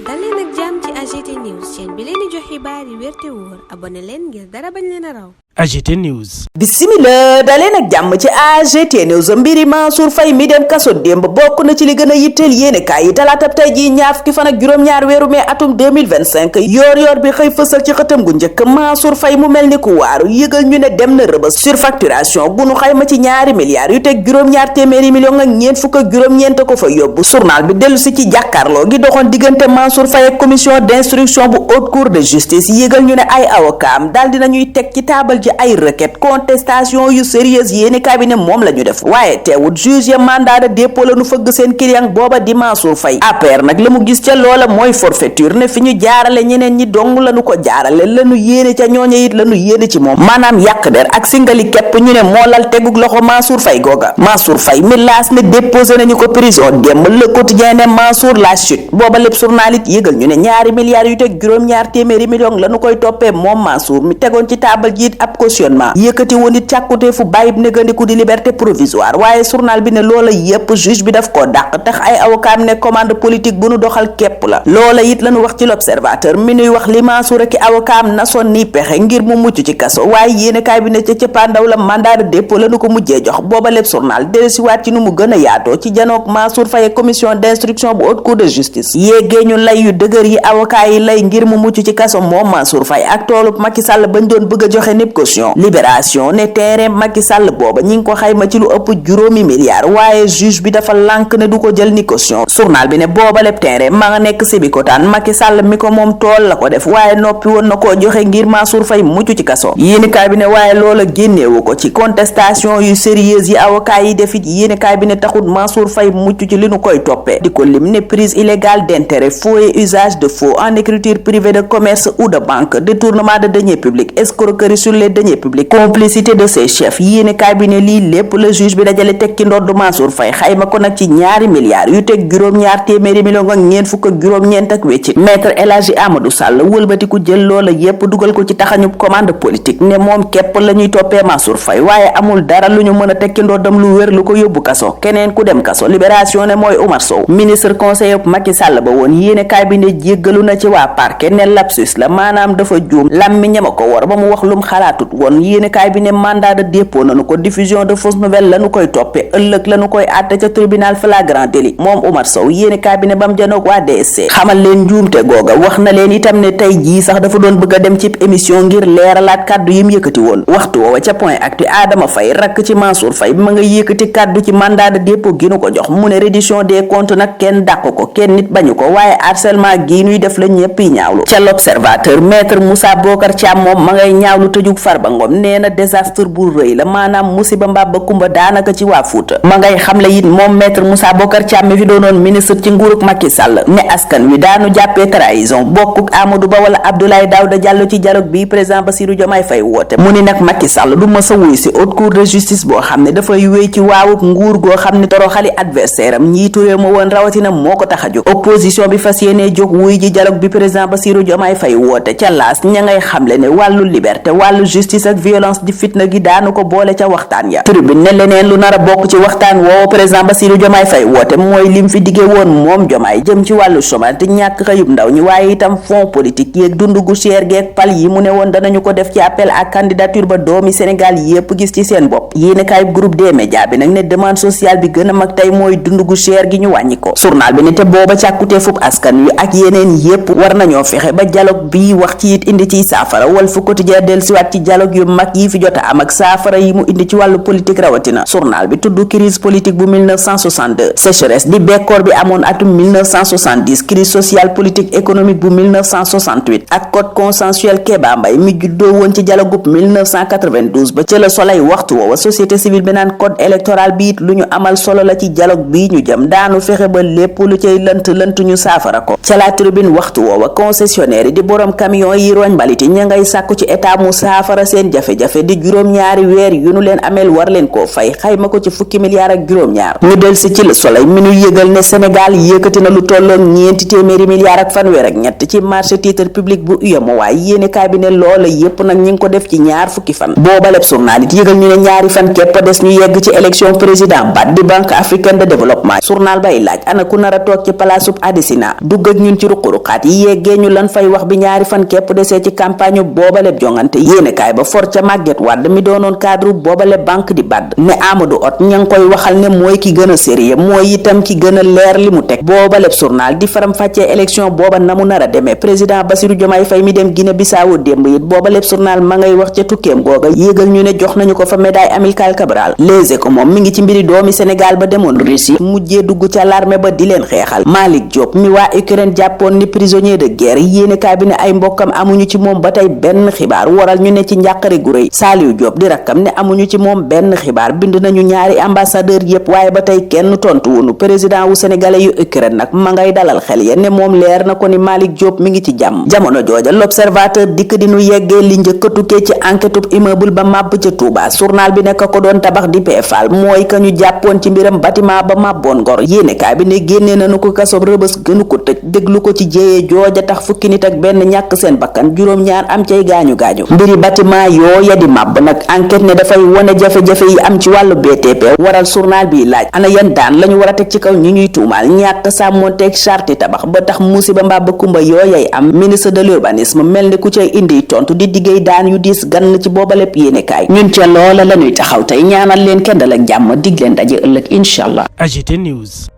dal leen ak jàmm ci AGT News chaîne bi leen di jox xibaar yi wér te wóor abonné leen ngir dara bañ leen a raw. AGT News. Bismillah daleen ak jàmm ci AGT News. mbiri Mansour Faye mi dem kaso démb bokk na ci li gën a yitteel yéenekaay yi talaatab tey jii ñaar fukki fan ak juróom-ñaar weeru mai atum 2025 yoor bi xëy fësal ci xëtam gu njëkk Mansour Faye mu mel ni ku waaru yëgal ñu ne dem na rëbës surfacturation bu nu xayma ci ñaari milliards yu teg juróom-ñaar téeméeri million ak ñeent fukk ak juróom-ñeent ko fa yóbbu. journal bi dellu si ci jàkkaarloo gi doxoon diggante Mansour Faye ak commission d'instruction bu haute cour de justice yëgal ñu ne ay avocat daal dinañuy teg ci taabal ci ay requête contestation yu sérieuse yéeni cabinet moom la ñu def waaye teewut juge ya mandat de dépôt la nu fëgg seen client booba di Mansour Faye APR nag la mu gis ca loola mooy forfaiture ne fi ñu jaarale ñeneen ñi dong la nu ko jaarale la nu yéene ca ñooñe it la nu yéene ci moom maanaam yàq der ak singali képp ñu ne moo lal tegug loxo Mansour Faye googa Mansour Faye mi laas ne déposé nañu ko prison démb le quotidien ne Mansour la chute booba lépp journal it yëgal ñu ne ñaari milliards yu teg juróom-ñaar téeméeri million la nu koy toppee moom Mansour mi tegoon ci taabal jiit ab caution yëkkati woon it càkkutee fu bàyyib négandiku di liberté provisoire waaye journal bi ne loola yépp juge bi daf koo dàq tax ay avocat ne commande politique bu nu doxal képp la loola it lañu wax ci l'observateur mi nuy wax li Mansour ak avocat am nasoon ni pexe ngir mu mucc ci kaso waaye yéenekaay bi ne ca cëppaandaw la mandat de dépôt lañu ko mujjee jox booba lépp journal dellusiwaat ci nu mu gën a yaatoo ci janook Mansour Faye commission d'instruction bu haute cour de justice yéegee ñu lay yu dëgër yi avocat yi lay ngir mu mucc ci kaso moom Mansour Faye ak toolub Macky Sall bañ doon bëgg a joxe nib caution libération ne terrain Macky Sall booba ñi ngi ko xayma ci lu ëpp juróomi milliards waaye juge bi dafa lànk ne du ko jël ni caution journal bi ne booba lépp terrain ma nga nekk Sébikotane Macky Sall mi ko moom tool la ko def waaye noppi woon na koo joxe ngir Mansour Faye mucc ci kaso yéenekaay bi ne waaye loola génneewu ko ci contestation yu sérieuse yi avocat yi def it yéenekaay bi ne taxut Mansour Faye mucc ci li nu koy toppee di ko lim ne prise illégale d'intérêt faux et usage de faux en écriture privée de commerce ou de banque détournement de deniers publics escroquerie sur les deniers publics complicité de ses chefs yéenekaay bi ne lii lépp la juge bi dajale teg ci ndodd Mansour Faye xayma ko nag ci ñaari milliards yu teg juróom-ñaar téeméeri million ak ñeent fukk ak juróom-ñeent ak weccit maître El Hadji Amadou Sall wëlbatiku jël loola yépp dugal ko ci taxañub commande politique ne moom képp la ñuy toppee Mansour Faye waaye amul dara lu ñu mën a teg ci ndoddam lu wér lu ko yóbbu kaso keneen ku dem kaso libération ne mooy Oumar Sow ministre conseiller Macky Sall ba woon yéenekaay bi ne jéggalu na ci waa parquet ne lapsus la maanaam dafa juum lammi ñama ko war ba mu wax lum xalaatut woon yéenekaay bi ne mandat de dépôt nañu ko diffusion de fausses nouvelles lañu koy toppe ëllëg lañu koy àtte ca tribunal flagrant délit moom Oumar Sow yéenekaay bi ne bam janoog waa DSC xamal leen njuumte googa wax na leen itam ne tey jii sax dafa doon bëgg a dem ci émission ngir leeralaat kàddu yim yëkkati woon waxtu woowa ca point actu Adama Faye rakk ci Mansour Faye ma nga yëkkati kàddu ci mandat de dépôt gi nu ko jox mu ne reddition des comptes nag kenn dàq ko kenn nit bañu ko waaye harcèlement gii nuy def la ñëpp yi ñaawlu ca l'observateur maître Moussa Bocar Thiam moom ma ngay ñaawlu tëjug Farba Ngom nee na désastre bu rëy la maanaam musiba mbabba kumba daanaka ci waa Fuuta ma ngay xamle it moom maître Moussa Bocar Thiam mi fi doonoon ministre ci nguurug Macky Sall ne askan wi daanu jàppee trahison bokkuk Amadou Ba wala Abdoulaye Daouda Diallo ci dialogue bi président Bassirou Diomaye Faye woote mu ni nag Macky Sall du mësa wuy si haute cour de justice boo xam ne dafay wéy ci waawuk nguur goo xam ne toroxali adversaire am njiitu réew ma woon rawatina moo ko tax a jóg opposition bi fas yéenee jóg wuy ji dialogue bi président Bassirou Diomaye Faye woote ca laas ña ngay xamle ne wàllu liberté wàllu justice ak violence di fitna gi daanu ko boole ca waxtaan ya tribune ne leneen lu nar a bokk ci waxtaan woowu président Bassirou Diomaye Faye woote mooy lim fi diggee woon moom Diomaye jëm ci wàllu chômage te ñàkk xëyub ndaw ñi waaye itam fonds politique yeeg dund gu cher geeg pal yi mu ne woon danañu ko def ci appel à candidature ba doomi Sénégal yépp gis ci seen bopp yéenekaay groupe des médias bi nag ne demande sociale bi gën a mag tey mooy dund gu cher gi ñu wàññi ko journal bi ne te booba càkkutee fub askan wi ak yeneen yépp war nañoo fexe ba dialogue bi wax ci it indi ciy saafara Walf Quotidien dellusiwaat ci dialogue yu mag yi fi jot a am ak saafara yi mu indi ci wàllu politique rawatina journal bi tudd crise politique bu 1962 sécheresse di bekkoor bi amoon atum 1970 crise sociale politique économique bu 1968 ak code consensuel Kéba Mbaye mi juddoo woon ci dialogue bu 1992 ba ca la Soleil waxtu woowa société civile bi naan code électoral bi it lu ñu amal solo la ci dialogue bii ñu jëm daanu fexe ba lépp lu cay lënt ñu saafara ko ca la tribune waxtu woowa concessionnaire yi di borom camion yi roñ mbalit yi ña ngay sàkku ci état mu saafara saafara seen jafe-jafe di juróom-ñaari weer yu nu leen ameel war leen koo fay xayma ko ci fukki milliards ak juróom-ñaar. ñu del si ci Le Soleil mi nu yëgal ne Sénégal yëkkati na lu tolloog ñeenti téeméeri milliards ak fanweer ak ñett ci marché titre public bu UEMOA yéene kaay bi ne loola yépp nag ñi ngi ko def ci ñaar fukki fan. booba lépp journal it yëgal ñu ne ñaari fan képp des ñu yegg ci élection président BAD di Banque africaine de développement. journal bay laaj ana ku nar a toog ci palaasub Adesina dugg ak ñun ci ruq-ruqaat yi yeggee ñu lan fay wax bi ñaari fan képp desee ci campagne booba lépp jongante yéene kaay ba for ca Maguette Wade mi doonoon cadre booba lépp banque di BAD ne Amadou Hott ña ngi koy waxal ne mooy ki gën a sérieux mooy itam ki gën a leer li mu teg. booba lépp journal di faram fàccee élection booba na mu nar a demee président Bassirou Diomaye Faye mi dem Guinée Bissau démb it booba lépp journal ma ngay wax ca tukkeem googa yéegal ñu ne jox nañu ko fa médaille Amilcar Cabral. Les Échos moom mi ngi ci mbiri doomi Sénégal ba demoon Russie mujjee dugg ca l'armée ba di leen xeexal. Malick Diop mi waa Ukraine jàppoon ni prisonnier de guerre yéene kaay bi ne ay mbokkam amuñu ci moom ba tey benn xibaar waral ñu ne ci njàqare gu rëy. Saliou Diop di rakkam ne amuñu ci moom benn xibaar bind nañu ñaari ambassadeur yépp waaye ba tey kenn tontu wunu président wu sénégalais yu Ukraine nag ma ngay dalal xel ya ne moom leer na ko ni Malick Diop mi ngi ci jàmm. jamono jooja l'observateur dikk di nu yeggee li njëkk a tukkee ci enquête immeuble ba màbb ca Touba journal bi nekk ko doon tabax di peefal mooy ka ñu jàppoon ci mbiram bâtiment ba màbboon Ngor yéenekaay bi ne génnee nañu ko kasob Rëbës gënu ko tëj déglu ko ci jéyee jooja tax fukki nit ak benn ñàkk seen bakkan juróom-ñaar am cay gaañu-gaañu mbiri bâtiment yooya di màbb nag enquête ne dafay wone jafe-jafe yi am ci wàllu BTP waral journal bi laaj ana yan daan lañu war a teg ci kaw ñi ñuy tuumaal ñàkk sàmmonteeg charte tabax ba tax musiba mbaa ba kumba yooyay am ministre de l'urbanisme mel ni ku cay indi tontu di diggéey daan yu diis gann ci booba lépp yéenekaay ñun ca loola lañuy taxaw tey ñaanal leen kendal ak jàmm dig leen daje ëllëg incha allah. AGT News.